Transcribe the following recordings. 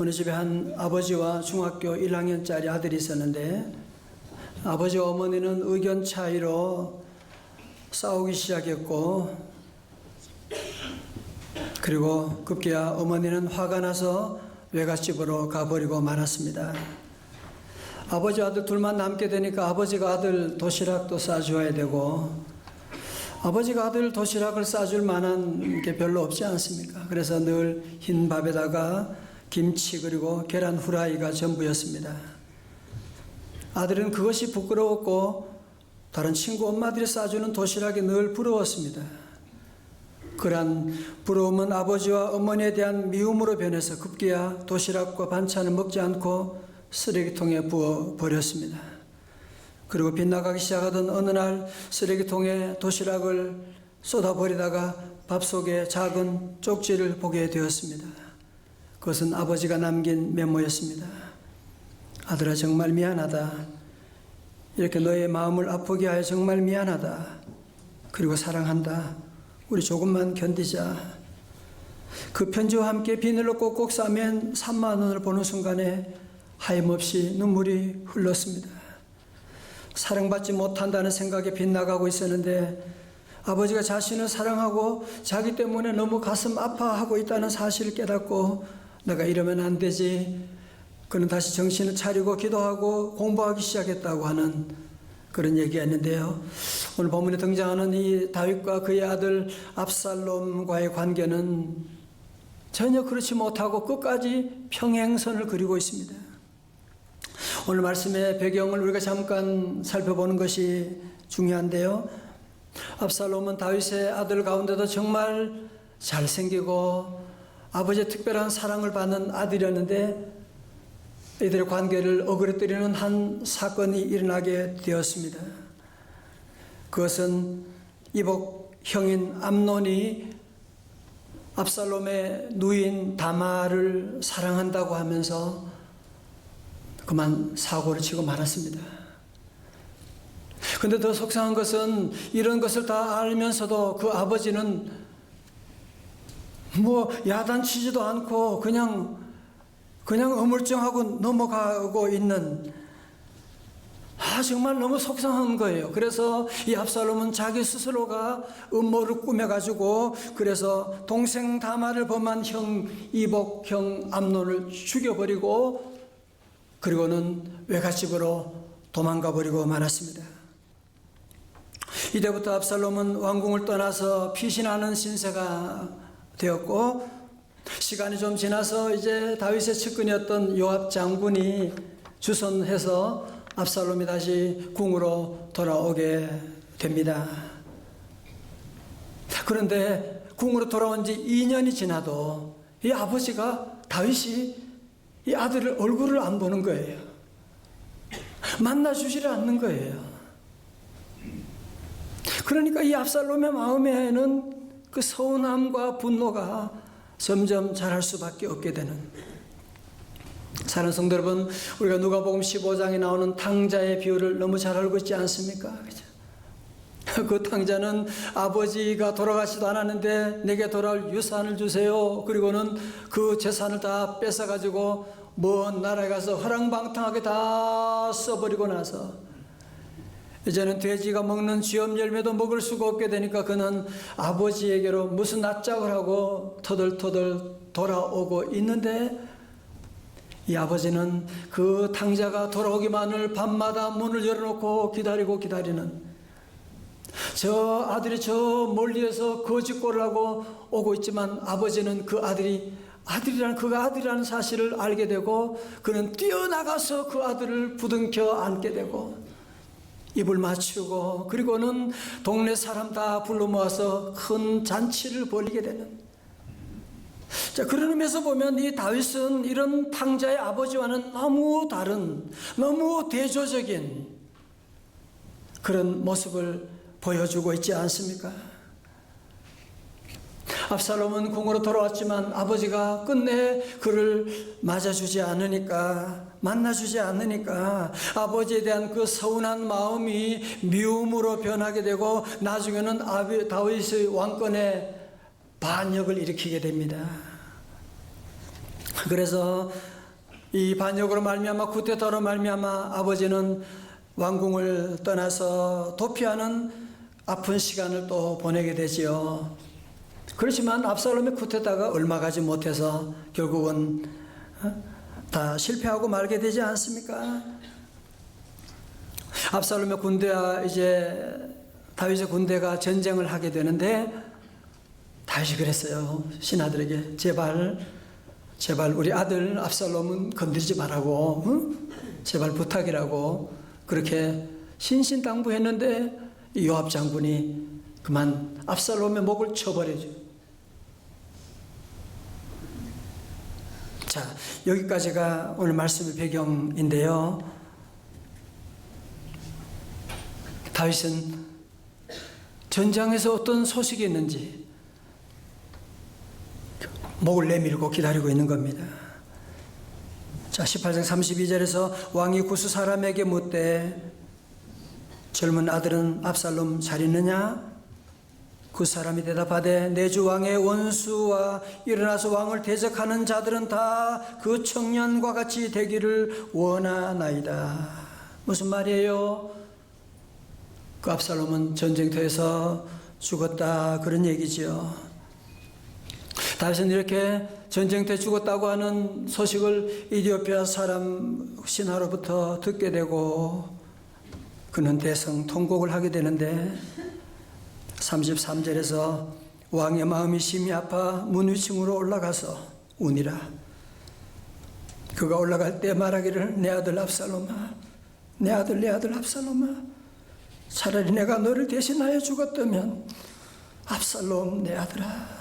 어느 집에 한 아버지와 중학교 1학년짜리 아들이 있었는데 아버지와 어머니는 의견 차이로 싸우기 시작했고, 그리고 급기야 어머니는 화가 나서 외갓집으로 가버리고 말았습니다. 아버지 아들 둘만 남게 되니까 아버지가 아들 도시락도 싸줘야 되고, 아버지가 아들 도시락을 싸줄 만한 게 별로 없지 않습니까? 그래서 늘 흰 밥에다가 김치 그리고 계란 후라이가 전부였습니다. 아들은 그것이 부끄러웠고 다른 친구 엄마들이 싸주는 도시락이 늘 부러웠습니다. 그러한 부러움은 아버지와 어머니에 대한 미움으로 변해서 급기야 도시락과 반찬을 먹지 않고 쓰레기통에 부어 버렸습니다. 그리고 빗나가기 시작하던 어느 날 쓰레기통에 도시락을 쏟아버리다가 밥 속에 작은 쪽지를 보게 되었습니다. 그것은 아버지가 남긴 메모였습니다. 아들아, 정말 미안하다. 이렇게 너의 마음을 아프게 하여 정말 미안하다. 그리고 사랑한다. 우리 조금만 견디자. 그 편지와 함께 비닐로 꼭꼭 싸맨 3만 원을 보는 순간에 하염없이 눈물이 흘렀습니다. 사랑받지 못한다는 생각에 빗나가고 있었는데 아버지가 자신을 사랑하고 자기 때문에 너무 가슴 아파하고 있다는 사실을 깨닫고 내가 이러면 안 되지. 그는 다시 정신을 차리고 기도하고 공부하기 시작했다고 하는 그런 얘기였는데요. 오늘 본문에 등장하는 이 다윗과 그의 아들 압살롬과의 관계는 전혀 그렇지 못하고 끝까지 평행선을 그리고 있습니다. 오늘 말씀의 배경을 우리가 잠깐 살펴보는 것이 중요한데요. 압살롬은 다윗의 아들 가운데도 정말 잘생기고 아버지의 특별한 사랑을 받는 아들이었는데 이들의 관계를 어그러뜨리는 한 사건이 일어나게 되었습니다. 그것은 이복 형인 암논이 압살롬의 누인 다말을 사랑한다고 하면서 그만 사고를 치고 말았습니다. 그런데 더 속상한 것은 이런 것을 다 알면서도 그 아버지는 야단치지도 않고 그냥 어물쩡하고 넘어가고 있는, 정말 너무 속상한 거예요. 그래서 이 압살롬은 자기 스스로가 음모를 꾸며가지고 그래서 동생 다말을 범한 형 이복 형 암논을 죽여버리고 그리고는 외갓집으로 도망가 버리고 말았습니다. 이때부터 압살롬은 왕궁을 떠나서 피신하는 신세가 되었고, 시간이 좀 지나서 이제 다윗의 측근이었던 요압 장군이 주선해서 압살롬이 다시 궁으로 돌아오게 됩니다. 그런데 궁으로 돌아온 지 2년이 지나도 이 아버지가 다윗이 이 아들을 얼굴을 안 보는 거예요. 만나주지를 않는 거예요. 그러니까 이 압살롬의 마음에는 그 서운함과 분노가 점점 자랄 수밖에 없게 되는, 사랑하는 성도 여러분, 우리가 누가복음 15장에 나오는 탕자의 비유를 너무 잘 알고 있지 않습니까? 그 탕자는 아버지가 돌아가지도 않았는데 내게 돌아올 유산을 주세요. 그리고는 그 재산을 다 뺏어가지고 먼 나라에 가서 허랑방탕하게 다 써버리고 나서 이제는 돼지가 먹는 쥐엄 열매도 먹을 수가 없게 되니까 그는 아버지에게로 무슨 낯짝을 하고 터덜터덜 돌아오고 있는데, 이 아버지는 그 탕자가 돌아오기만을 밤마다 문을 열어놓고 기다리는, 저 아들이 저 멀리에서 거짓골을 하고 오고 있지만 아버지는 그 그가 아들이라는 사실을 알게 되고 그는 뛰어나가서 그 아들을 부둥켜 안게 되고 입을 맞추고 그리고는 동네 사람 다 불러 모아서 큰 잔치를 벌이게 되는, 그런 의미에서 보면 이 다윗은 이런 탕자의 아버지와는 너무 다른, 너무 대조적인 그런 모습을 보여주고 있지 않습니까? 압살롬은 궁으로 돌아왔지만 아버지가 끝내 그를 맞아주지 않으니까, 만나주지 않으니까 아버지에 대한 그 서운한 마음이 미움으로 변하게 되고 나중에는 다윗의 왕권에 반역을 일으키게 됩니다. 그래서 이 반역으로 말미암아 쿠데타로 말미암아 아버지는 왕궁을 떠나서 도피하는 아픈 시간을 또 보내게 되지요. 그렇지만 압살롬의 쿠데타가 얼마 가지 못해서 결국은 다 실패하고 말게 되지 않습니까? 압살롬의 군대와 이제 다윗의 군대가 전쟁을 하게 되는데 다윗이 그랬어요. 신하들에게 제발 우리 아들 압살롬은 건드리지 말라고, 응? 제발 부탁이라고 그렇게 신신당부했는데 요압 장군이 그만 압살롬의 목을 쳐버려줘. 자, 여기까지가 오늘 말씀의 배경인데요. 다윗은 전장에서 어떤 소식이 있는지 목을 내밀고 기다리고 있는 겁니다. 자, 18장 32절에서 왕이 구스 사람에게 묻되 젊은 아들은 압살롬 잘 있느냐? 그 사람이 대답하되 내 주 왕의 원수와 일어나서 왕을 대적하는 자들은 다 그 청년과 같이 되기를 원하나이다. 무슨 말이에요? 그 압살롬은 전쟁터에서 죽었다 그런 얘기지요. 다윗은 이렇게 전쟁터에 죽었다고 하는 소식을 이디오피아 사람 신하로부터 듣게 되고 그는 대성통곡을 하게 되는데 33절에서 왕의 마음이 심히 아파 문 위층으로 올라가서 우니라. 그가 올라갈 때 말하기를 내 아들 압살롬아, 내 아들 압살롬아, 차라리 내가 너를 대신하여 죽었다면 압살롬 내 아들아.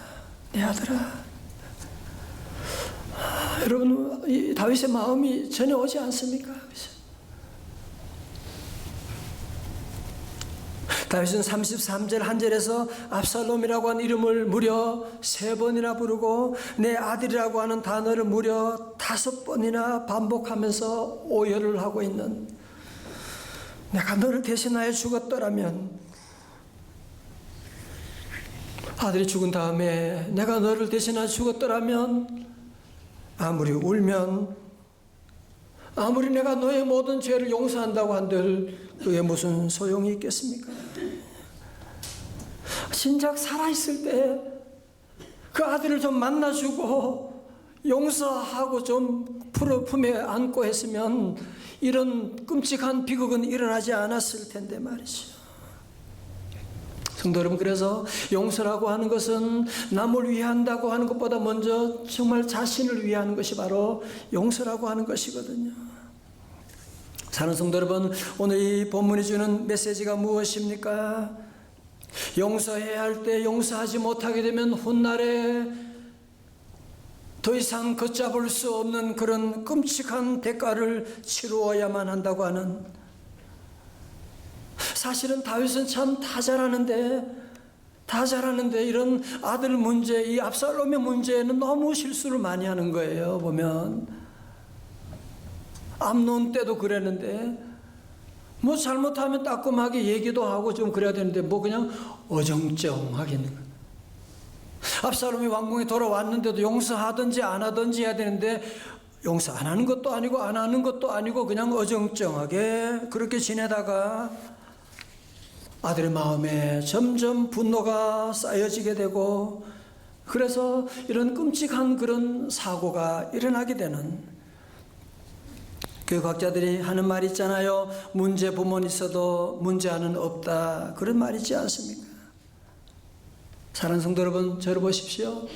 여러분, 이 다윗의 마음이 전혀 오지 않습니까? 다윗은 33절 한 절에서 압살롬이라고 하는 이름을 무려 3번이나 부르고 내 아들이라고 하는 단어를 무려 5번이나 반복하면서 오열을 하고 있는, 내가 너를 대신하여 죽었더라면, 아들이 죽은 다음에 내가 너를 대신하여 죽었더라면 아무리 울면, 아무리 내가 너의 모든 죄를 용서한다고 한들 그게 무슨 소용이 있겠습니까? 진작 살아있을 때 그 아들을 좀 만나주고 용서하고 좀 품에 안고 했으면 이런 끔찍한 비극은 일어나지 않았을 텐데 말이죠. 성도 여러분, 그래서 용서라고 하는 것은 남을 위한다고 하는 것보다 먼저 정말 자신을 위하는 것이 바로 용서라고 하는 것이거든요. 사랑하는 성도 여러분, 오늘 이 본문이 주는 메시지가 무엇입니까? 용서해야 할 때 용서하지 못하게 되면 훗날에 더 이상 걷잡을 수 없는 그런 끔찍한 대가를 치루어야만 한다고 하는, 사실은 다윗은 참 다 잘하는데 이런 아들 문제, 이 압살롬의 문제에는 너무 실수를 많이 하는 거예요. 보면 암논 때도 그랬는데 뭐 잘못하면 따끔하게 얘기도 하고 좀 그래야 되는데 뭐 그냥 어정쩡하게 있는 거예요. 압살롬이 왕궁에 돌아왔는데도 용서하든지 안 하든지 해야 되는데 용서 안 하는 것도 아니고 안 하는 것도 아니고 그냥 어정쩡하게 그렇게 지내다가 아들의 마음에 점점 분노가 쌓여지게 되고, 그래서 이런 끔찍한 그런 사고가 일어나게 되는, 교육학자들이 하는 말 있잖아요. 문제 부모는 있어도 문제아는 없다, 그런 말 있지 않습니까? 사랑하는 성도 여러분, 저를 보십시오.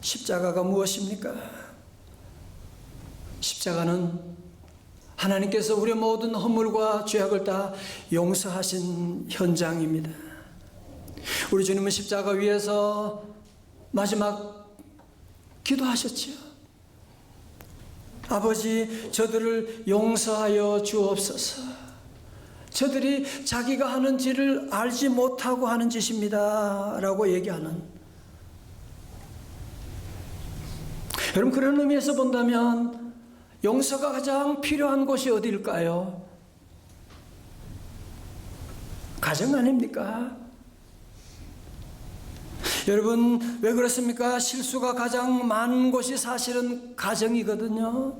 십자가가 무엇입니까? 십자가는 하나님께서 우리의 모든 허물과 죄악을 다 용서하신 현장입니다. 우리 주님은 십자가 위에서 마지막 기도하셨지요. 아버지, 저들을 용서하여 주옵소서. 저들이 자기가 하는 짓을 알지 못하고 하는 짓입니다 라고 얘기하는, 여러분, 그런 의미에서 본다면 용서가 가장 필요한 곳이 어디일까요? 가정 아닙니까? 여러분, 왜 그렇습니까? 실수가 가장 많은 곳이 사실은 가정이거든요.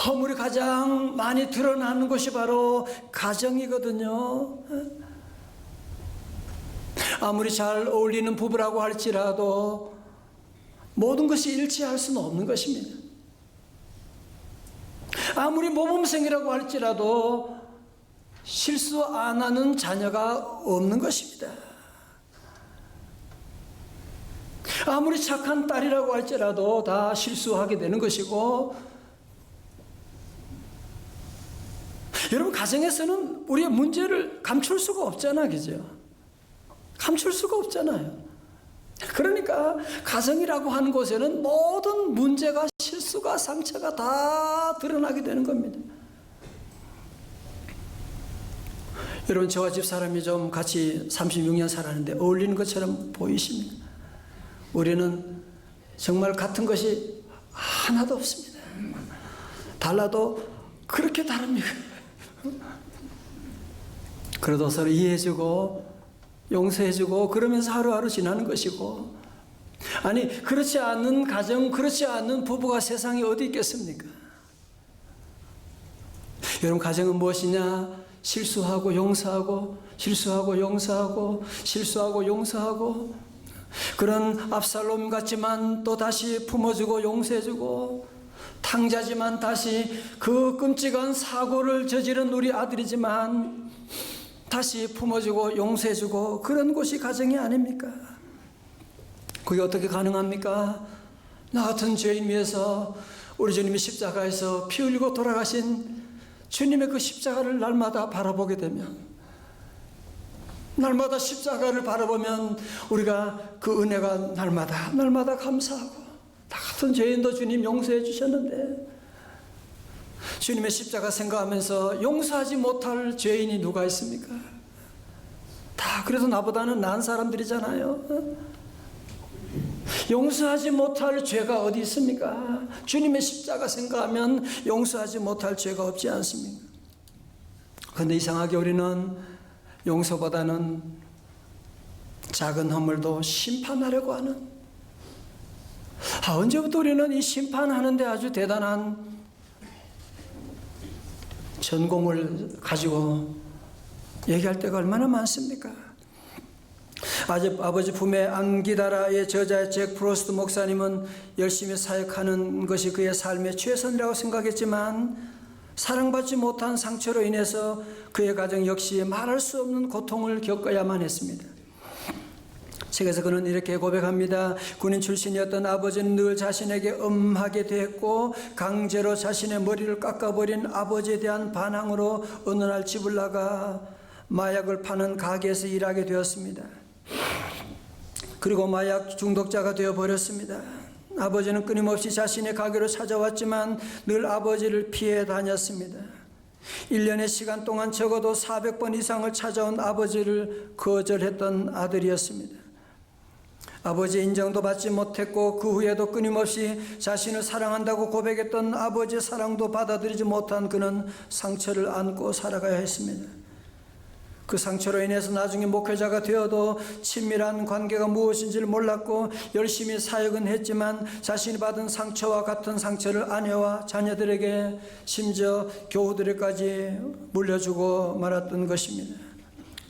허물이 가장 많이 드러나는 곳이 바로 가정이거든요. 아무리 잘 어울리는 부부라고 할지라도 모든 것이 일치할 수는 없는 것입니다. 아무리 모범생이라고 할지라도 실수 안 하는 자녀가 없는 것입니다. 아무리 착한 딸이라고 할지라도 다 실수하게 되는 것이고, 여러분, 가정에서는 우리의 문제를 감출 수가 없잖아요. 그죠? 감출 수가 없잖아요. 그러니까 가정이라고 하는 곳에는 모든 문제가, 실수가, 상처가 다 드러나게 되는 겁니다. 여러분, 저와 집사람이 좀 같이 36년 살았는데 어울리는 것처럼 보이십니까? 우리는 정말 같은 것이 하나도 없습니다. 달라도 그렇게 다릅니다. 그래도 서로 이해해주고 용서해주고 그러면서 하루하루 지나는 것이고, 아니, 그렇지 않은 가정, 그렇지 않은 부부가 세상에 어디 있겠습니까? 여러분, 가정은 무엇이냐? 실수하고 용서하고, 실수하고 용서하고, 실수하고 용서하고, 그런 압살롬 같지만 또 다시 품어주고 용서해주고, 탕자지만 다시 그 끔찍한 사고를 저지른 우리 아들이지만 다시 품어주고 용서해주고, 그런 곳이 가정이 아닙니까? 그게 어떻게 가능합니까? 나 같은 죄인 위해서 우리 주님이 십자가에서 피 흘리고 돌아가신 주님의 그 십자가를 날마다 바라보게 되면, 날마다 십자가를 바라보면 우리가 그 은혜가 날마다 감사하고, 나 같은 죄인도 주님 용서해 주셨는데, 주님의 십자가 생각하면서 용서하지 못할 죄인이 누가 있습니까? 다 그래도 나보다는 나은 사람들이잖아요. 용서하지 못할 죄가 어디 있습니까? 주님의 십자가 생각하면 용서하지 못할 죄가 없지 않습니까? 그런데 이상하게 우리는 용서보다는 작은 허물도 심판하려고 하는, 언제부터 우리는 이 심판하는데 아주 대단한 전공을 가지고 얘기할 때가 얼마나 많습니까? 아버지 품에 안기다라의 저자 잭 프로스트 목사님은 열심히 사역하는 것이 그의 삶의 최선이라고 생각했지만, 사랑받지 못한 상처로 인해서 그의 가정 역시 말할 수 없는 고통을 겪어야만 했습니다. 책에서 그는 이렇게 고백합니다. 군인 출신이었던 아버지는 늘 자신에게 엄하게 대했고, 강제로 자신의 머리를 깎아버린 아버지에 대한 반항으로 어느 날 집을 나가 마약을 파는 가게에서 일하게 되었습니다. 그리고 마약 중독자가 되어버렸습니다. 아버지는 끊임없이 자신의 가게로 찾아왔지만 늘 아버지를 피해 다녔습니다. 1년의 시간 동안 적어도 400번 이상을 찾아온 아버지를 거절했던 아들이었습니다. 아버지의 인정도 받지 못했고, 그 후에도 끊임없이 자신을 사랑한다고 고백했던 아버지의 사랑도 받아들이지 못한 그는 상처를 안고 살아가야 했습니다. 그 상처로 인해서 나중에 목회자가 되어도 친밀한 관계가 무엇인지를 몰랐고, 열심히 사역은 했지만 자신이 받은 상처와 같은 상처를 아내와 자녀들에게, 심지어 교우들에게까지 물려주고 말았던 것입니다.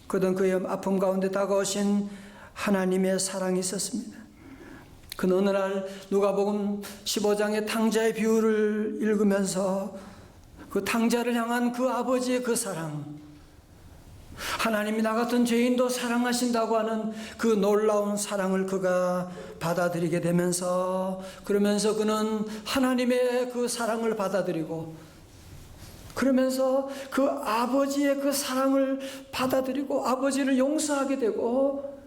그던 그의 아픔 가운데 다가오신 하나님의 사랑이 있었습니다. 그는 어느 날 누가복음 15장의 탕자의 비유를 읽으면서 그 탕자를 향한 그 아버지의 그 사랑, 하나님이 나 같은 죄인도 사랑하신다고 하는 그 놀라운 사랑을 그가 받아들이게 되면서, 그러면서 그는 하나님의 그 사랑을 받아들이고, 그러면서 그 아버지의 그 사랑을 받아들이고 아버지를 용서하게 되고,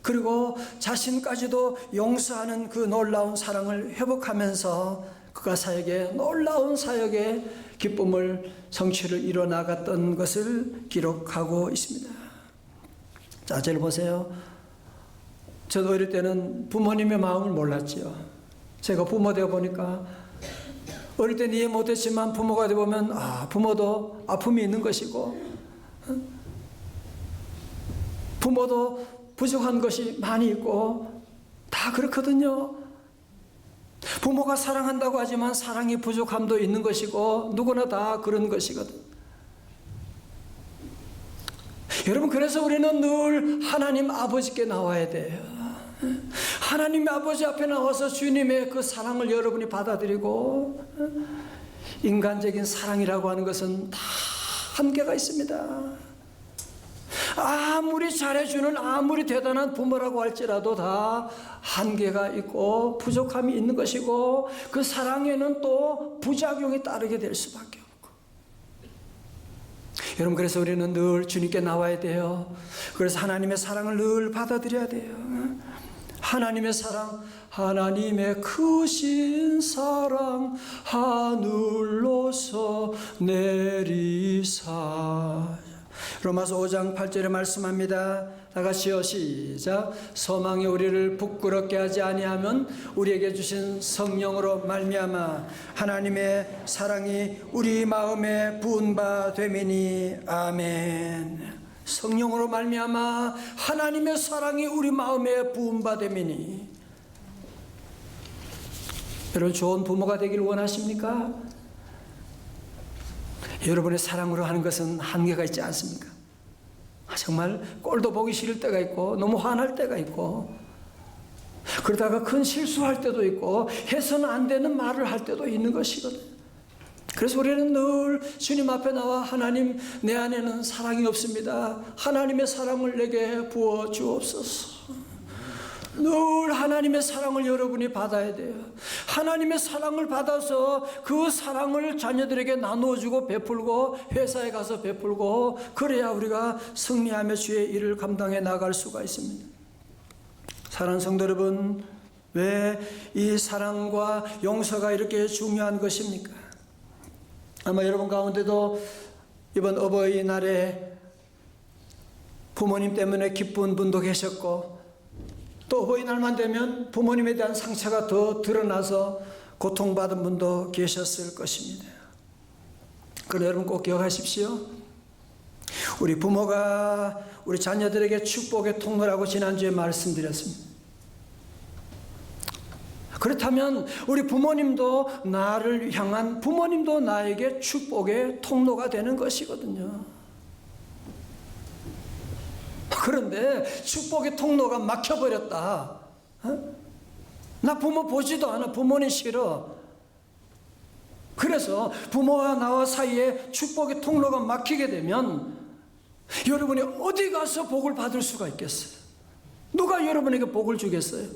그리고 자신까지도 용서하는 그 놀라운 사랑을 회복하면서 그가 놀라운 사역의 기쁨을, 성취를 이뤄나갔던 것을 기록하고 있습니다. 자, 잘 보세요. 저도 어릴 때는 부모님의 마음을 몰랐지요. 제가 부모 되어 보니까, 어릴 때는 이해 못했지만 부모가 되어 보면 부모도 아픔이 있는 것이고, 부모도 부족한 것이 많이 있고 다 그렇거든요. 부모가 사랑한다고 하지만 사랑이 부족함도 있는 것이고 누구나 다 그런 것이거든. 여러분, 그래서 우리는 늘 하나님 아버지께 나와야 돼요. 하나님 아버지 앞에 나와서 주님의 그 사랑을 여러분이 받아들이고, 인간적인 사랑이라고 하는 것은 다 한계가 있습니다. 아무리 잘해주는 아무리 대단한 부모라고 할지라도 다 한계가 있고 부족함이 있는 것이고, 그 사랑에는 또 부작용이 따르게 될 수밖에 없고. 여러분, 그래서 우리는 늘 주님께 나와야 돼요. 그래서 하나님의 사랑을 늘 받아들여야 돼요. 하나님의 사랑, 하나님의 크신 사랑 하늘로서 내리사. 로마서 5장 8절에 말씀합니다. 다 같이요, 시작. 소망이 우리를 부끄럽게 하지 아니하면 우리에게 주신 성령으로 말미암아 하나님의 사랑이 우리 마음에 부은 바 되미니. 아멘. 성령으로 말미암아 하나님의 사랑이 우리 마음에 부은 바 되미니. 여러분, 좋은 부모가 되기를 원하십니까? 여러분의 사랑으로 하는 것은 한계가 있지 않습니까? 정말 꼴도 보기 싫을 때가 있고 너무 화날 때가 있고, 그러다가 큰 실수할 때도 있고 해서는 안 되는 말을 할 때도 있는 것이거든요. 그래서 우리는 늘 주님 앞에 나와 하나님, 내 안에는 사랑이 없습니다. 하나님의 사랑을 내게 부어 주옵소서. 늘 하나님의 사랑을 여러분이 받아야 돼요. 하나님의 사랑을 받아서 그 사랑을 자녀들에게 나누어주고 베풀고 회사에 가서 베풀고, 그래야 우리가 승리하며 주의 일을 감당해 나갈 수가 있습니다. 사랑하는 성도 여러분, 왜 이 사랑과 용서가 이렇게 중요한 것입니까? 아마 여러분 가운데도 이번 어버이날에 부모님 때문에 기쁜 분도 계셨고, 또 어버이날만 되면 부모님에 대한 상처가 더 드러나서 고통받은 분도 계셨을 것입니다. 그러나 여러분 꼭 기억하십시오. 우리 부모가 우리 자녀들에게 축복의 통로라고 지난주에 말씀드렸습니다. 그렇다면 우리 부모님도 나를 향한, 부모님도 나에게 축복의 통로가 되는 것이거든요. 그런데 축복의 통로가 막혀버렸다. 나 부모 보지도 않아. 부모는 싫어. 그래서 부모와 나와 사이에 축복의 통로가 막히게 되면 여러분이 어디 가서 복을 받을 수가 있겠어요? 누가 여러분에게 복을 주겠어요?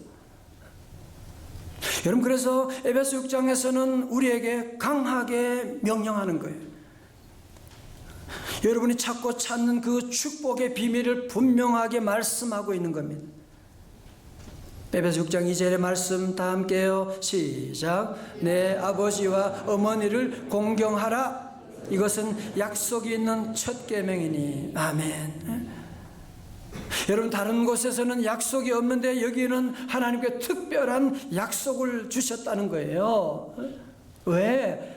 여러분, 그래서 에베소 6장에서는 우리에게 강하게 명령하는 거예요. 여러분이 찾고 찾는 그 축복의 비밀을 분명하게 말씀하고 있는 겁니다. 에베소 6장 2절의 말씀 다 함께요. 시작. 내 아버지와 어머니를 공경하라. 이것은 약속이 있는 첫 계명이니. 아멘. 여러분, 다른 곳에서는 약속이 없는데 여기는 하나님께 특별한 약속을 주셨다는 거예요. 왜?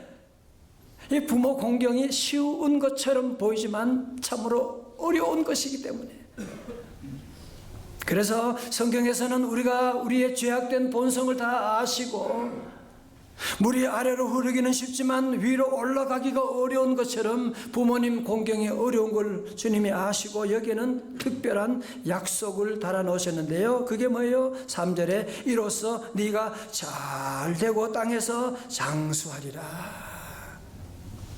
이 부모 공경이 쉬운 것처럼 보이지만 참으로 어려운 것이기 때문에. 그래서 성경에서는 우리가 우리의 죄악된 본성을 다 아시고, 물이 아래로 흐르기는 쉽지만 위로 올라가기가 어려운 것처럼 부모님 공경이 어려운 걸 주님이 아시고 여기에는 특별한 약속을 달아 놓으셨는데요. 그게 뭐예요? 3절에 이로써 네가 잘 되고 땅에서 장수하리라.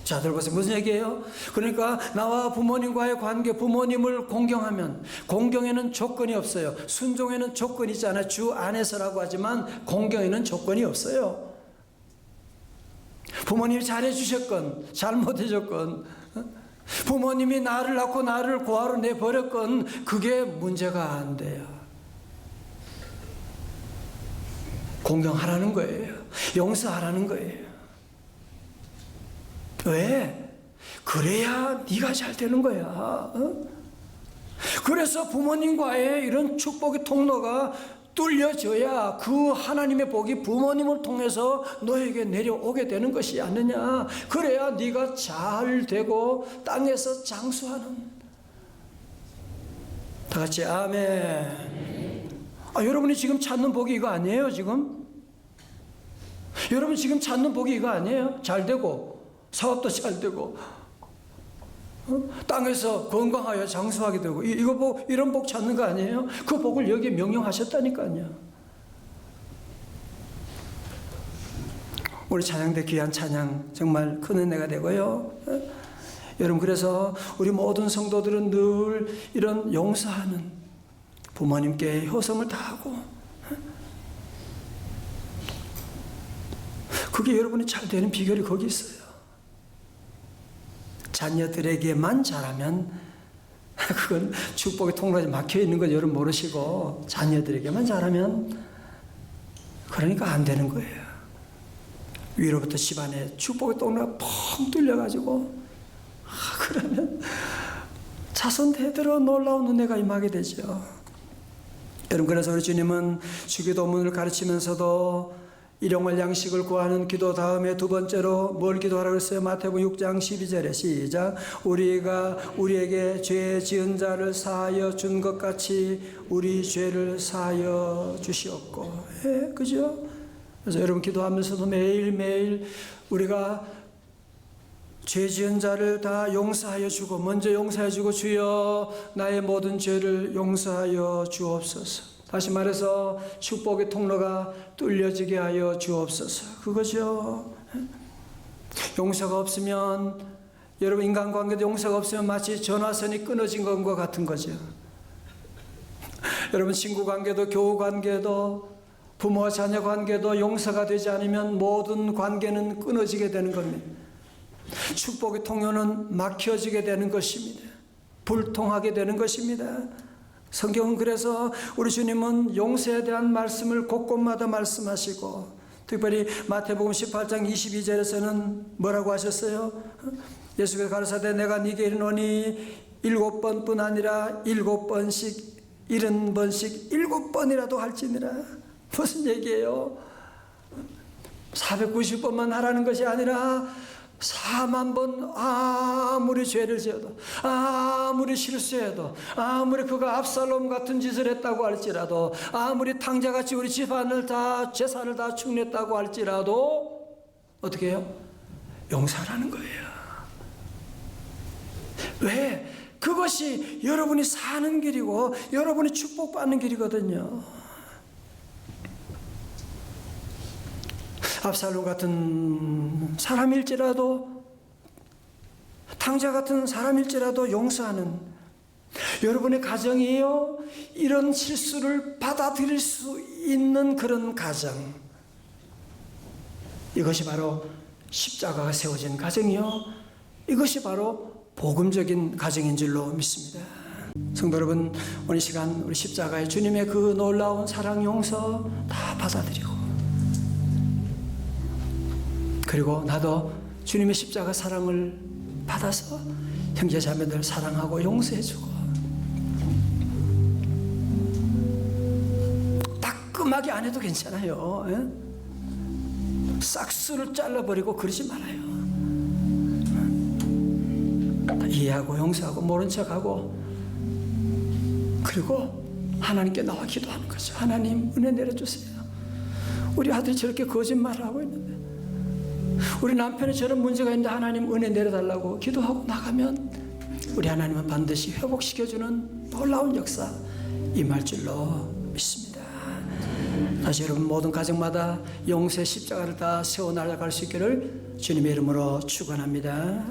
자, 들어보세요. 무슨 얘기예요? 그러니까 나와 부모님과의 관계, 부모님을 공경하면, 공경에는 조건이 없어요. 순종에는 조건이 있잖아요. 주 안에서라고 하지만 공경에는 조건이 없어요. 부모님이 잘해주셨건 잘못해줬건, 부모님이 나를 낳고 나를 고아로 내버렸건 그게 문제가 안 돼요. 공경하라는 거예요. 용서하라는 거예요. 왜? 그래야 네가 잘 되는 거야. 그래서 부모님과의 이런 축복의 통로가 뚫려져야 그 하나님의 복이 부모님을 통해서 너에게 내려오게 되는 것이 아니냐. 그래야 네가 잘 되고 땅에서 장수하는. 다 같이 아멘. 여러분이 지금 찾는 복이 이거 아니에요, 지금? 여러분 지금 찾는 복이 이거 아니에요? 잘 되고, 사업도 잘 되고, 땅에서 건강하여 장수하게 되고, 이거 복, 이런 복 찾는 거 아니에요? 그 복을 여기에 명령하셨다니까요. 우리 찬양대 귀한 찬양 정말 큰 은혜가 되고요. 여러분, 그래서 우리 모든 성도들은 늘 이런 용서하는 부모님께 효성을 다하고, 그게 여러분이 잘 되는 비결이 거기 있어요. 자녀들에게만 잘하면 그건 축복의 통로에 막혀 있는 거 여러분 모르시고, 자녀들에게만 잘하면 그러니까 안 되는 거예요. 위로부터 집안에 축복의 통로가 펑 뚫려가지고, 그러면 자손 대대로 놀라운 은혜가 임하게 되죠. 여러분, 그래서 우리 주님은 주기도문을 가르치면서도 일용할 양식을 구하는 기도 다음에 두 번째로 뭘 기도하라고 했어요? 마태복음 6장 12절에 시작. 우리가 우리에게 죄 지은 자를 사하여 준 것 같이 우리 죄를 사하여 주시옵고. 예, 그죠? 그래서 여러분 기도하면서도 매일매일 우리가 죄 지은 자를 다 용서하여 주고, 먼저 용서해 주고, 주여 나의 모든 죄를 용서하여 주옵소서. 다시 말해서 축복의 통로가 뚫려지게 하여 주옵소서. 그거죠. 용서가 없으면, 여러분 인간관계도 용서가 없으면 마치 전화선이 끊어진 것과 같은 거죠. 여러분 친구관계도 교우관계도 부모와 자녀 관계도 용서가 되지 않으면 모든 관계는 끊어지게 되는 겁니다. 축복의 통로는 막혀지게 되는 것입니다. 불통하게 되는 것입니다. 성경은 그래서 우리 주님은 용서에 대한 말씀을 곳곳마다 말씀하시고, 특별히 마태복음 18장 22절에서는 뭐라고 하셨어요? 예수께서 가르사대 내가 네게 이르노니 7번뿐 아니라 7번씩 70번씩 7번이라도 할지니라. 무슨 얘기예요? 490번만 하라는 것이 아니라 4만 번 아무리 죄를 지어도, 아무리 실수해도, 아무리 그가 압살롬 같은 짓을 했다고 할지라도, 아무리 탕자같이 우리 집안을 다 재산을 다 축냈다고 할지라도 어떻게 해요? 용서하라는 거예요. 왜? 그것이 여러분이 사는 길이고 여러분이 축복받는 길이거든요. 압살롬 같은 사람일지라도, 탕자 같은 사람일지라도 용서하는, 여러분의 가정이요, 이런 실수를 받아들일 수 있는 그런 가정, 이것이 바로 십자가가 세워진 가정이요, 이것이 바로 복음적인 가정인 줄로 믿습니다. 성도 여러분, 오늘 이 시간 우리 십자가의 주님의 그 놀라운 사랑 용서 다 받아들이고, 그리고 나도 주님의 십자가 사랑을 받아서 형제 자매들 사랑하고 용서해주고, 따끔하게 안 해도 괜찮아요. 싹수를 잘라버리고 그러지 말아요. 이해하고 용서하고 모른 척하고, 그리고 하나님께 나와 기도하는 거죠. 하나님 은혜 내려주세요. 우리 아들이 저렇게 거짓말을 하고 있는데, 우리 남편이 저런 문제가 있는데 하나님 은혜 내려달라고 기도하고 나가면 우리 하나님은 반드시 회복시켜주는 놀라운 역사 임할 줄로 믿습니다. 다시 여러분 모든 가정마다 용서의 십자가를 다 세워나갈 수 있기를 주님의 이름으로 축원합니다.